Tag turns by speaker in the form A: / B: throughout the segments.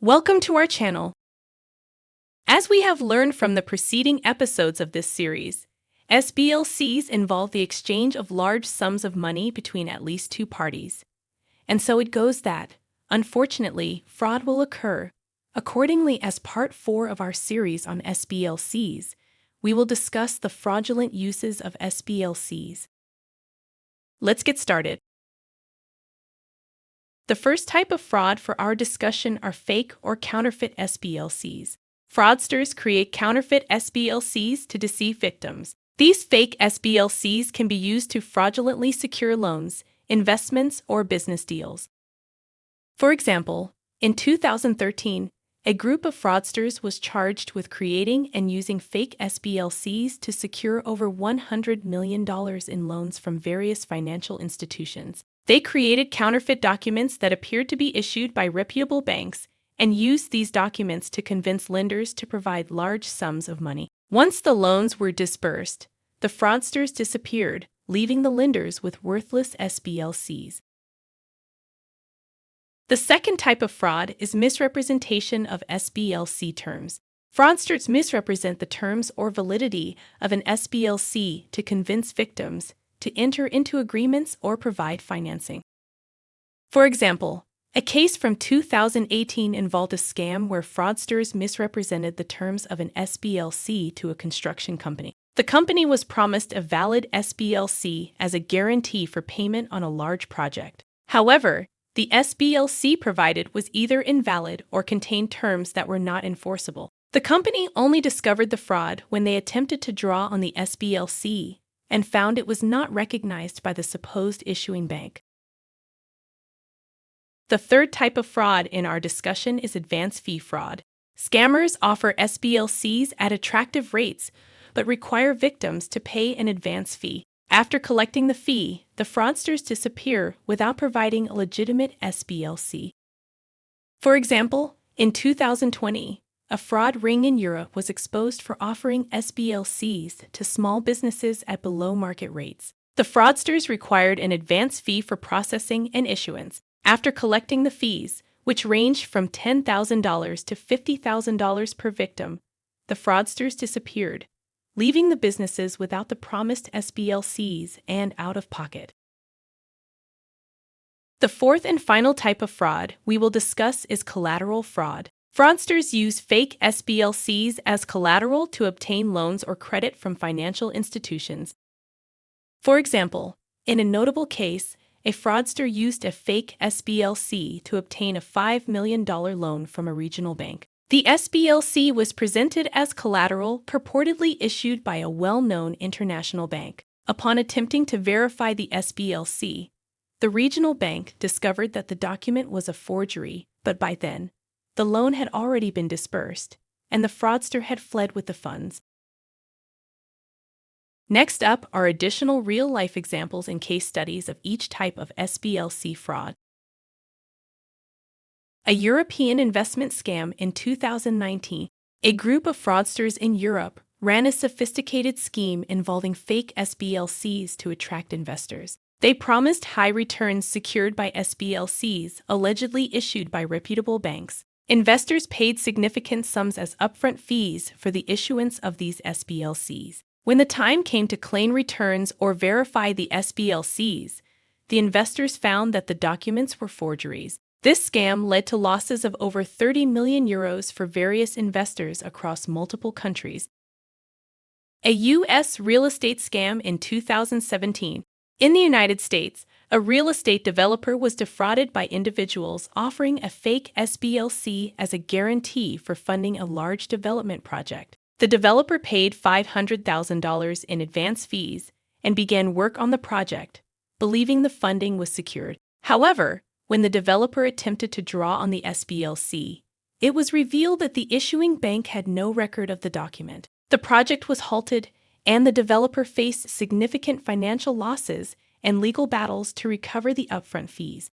A: Welcome to our channel. As we have learned from the preceding episodes of this series, SBLCs involve the exchange of large sums of money between at least two parties. And so it goes that, unfortunately, fraud will occur. Accordingly, as part 4 of our series on SBLCs, we will discuss the fraudulent uses of SBLCs. Let's get started. The first type of fraud for our discussion are fake or counterfeit SBLCs. Fraudsters create counterfeit SBLCs to deceive victims. These fake SBLCs can be used to fraudulently secure loans, investments, or business deals. For example, in 2013, a group of fraudsters was charged with creating and using fake SBLCs to secure over $100 million in loans from various financial institutions. They created counterfeit documents that appeared to be issued by reputable banks and used these documents to convince lenders to provide large sums of money. Once the loans were disbursed, the fraudsters disappeared, leaving the lenders with worthless SBLCs. The second type of fraud is misrepresentation of SBLC terms. Fraudsters misrepresent the terms or validity of an SBLC to convince victims to enter into agreements or provide financing. For example, a case from 2018 involved a scam where fraudsters misrepresented the terms of an SBLC to a construction company. The company was promised a valid SBLC as a guarantee for payment on a large project. However, the SBLC provided was either invalid or contained terms that were not enforceable. The company only discovered the fraud when they attempted to draw on the SBLC and found it was not recognized by the supposed issuing bank. The third type of fraud in our discussion is advance fee fraud. Scammers offer SBLCs at attractive rates, but require victims to pay an advance fee. After collecting the fee, the fraudsters disappear without providing a legitimate SBLC. For example, in 2020, a fraud ring in Europe was exposed for offering SBLCs to small businesses at below market rates. The fraudsters required an advance fee for processing and issuance. After collecting the fees, which ranged from $10,000 to $50,000 per victim, the fraudsters disappeared, leaving the businesses without the promised SBLCs and out of pocket. The fourth and final type of fraud we will discuss is collateral fraud. Fraudsters use fake SBLCs as collateral to obtain loans or credit from financial institutions. For example, in a notable case, a fraudster used a fake SBLC to obtain a $5 million loan from a regional bank. The SBLC was presented as collateral purportedly issued by a well-known international bank. Upon attempting to verify the SBLC, the regional bank discovered that the document was a forgery, but by then, the loan had already been disbursed, and the fraudster had fled with the funds. Next up are additional real-life examples and case studies of each type of SBLC fraud. A European investment scam in 2019. A group of fraudsters in Europe ran a sophisticated scheme involving fake SBLCs to attract investors. They promised high returns secured by SBLCs allegedly issued by reputable banks. Investors paid significant sums as upfront fees for the issuance of these SBLCs. When the time came to claim returns or verify the SBLCs, the investors found that the documents were forgeries. This scam led to losses of over 30 million euros for various investors across multiple countries. A U.S. real estate scam in 2017. In the United States, a real estate developer was defrauded by individuals offering a fake SBLC as a guarantee for funding a large development project. The developer paid $500,000 in advance fees and began work on the project, believing the funding was secured. However, when the developer attempted to draw on the SBLC, it was revealed that the issuing bank had no record of the document. The project was halted, and the developer faced significant financial losses and legal battles to recover the upfront fees.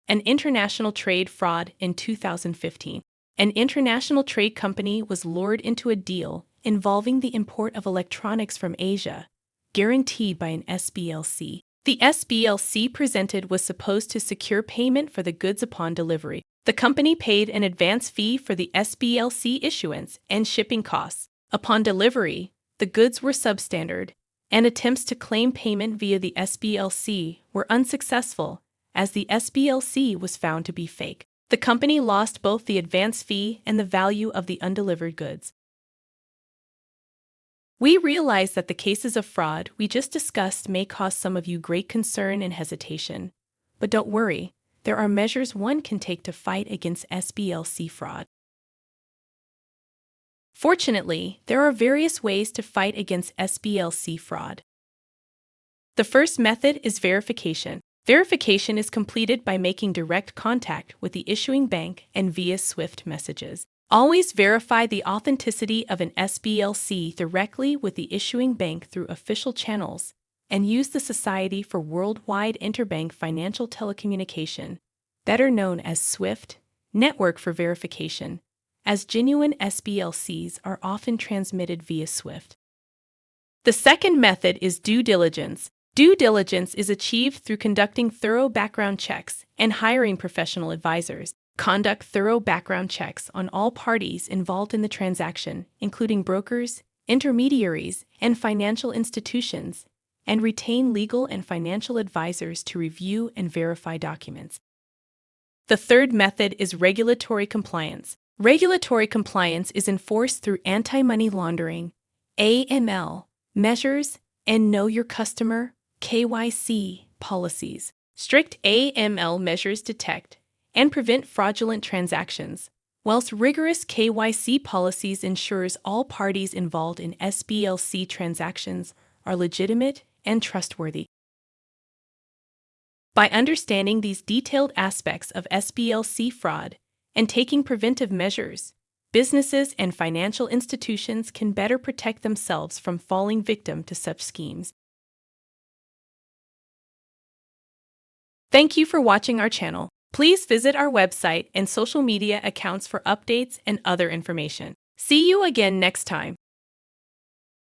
A: An international trade fraud in 2015. An international trade company was lured into a deal involving the import of electronics from Asia, guaranteed by an SBLC. The SBLC presented was supposed to secure payment for the goods upon delivery. The company paid an advance fee for the SBLC issuance and shipping costs. Upon delivery, the goods were substandard, and attempts to claim payment via the SBLC were unsuccessful, as the SBLC was found to be fake. The company lost both the advance fee and the value of the undelivered goods. We realize that the cases of fraud we just discussed may cause some of you great concern and hesitation. But don't worry, there are measures one can take to fight against SBLC fraud. Fortunately, there are various ways to fight against SBLC fraud. The first method is verification. Verification is completed by making direct contact with the issuing bank and via SWIFT messages. Always verify the authenticity of an SBLC directly with the issuing bank through official channels, and use the Society for Worldwide Interbank Financial Telecommunication, better known as SWIFT, network for verification, as genuine SBLCs are often transmitted via SWIFT. The second method is due diligence. Due diligence is achieved through conducting thorough background checks and hiring professional advisors. Conduct thorough background checks on all parties involved in the transaction, including brokers, intermediaries, and financial institutions, and retain legal and financial advisors to review and verify documents. The third method is regulatory compliance. Regulatory compliance is enforced through anti-money laundering, AML, measures, and Know Your Customer, KYC, policies. Strict AML measures detect and prevent fraudulent transactions, whilst rigorous KYC policies ensures all parties involved in SBLC transactions are legitimate and trustworthy. By understanding these detailed aspects of SBLC fraud and taking preventive measures, businesses and financial institutions can better protect themselves from falling victim to such schemes. Thank you for watching our channel. Please visit our website and social media accounts for updates and other information. See you again next time.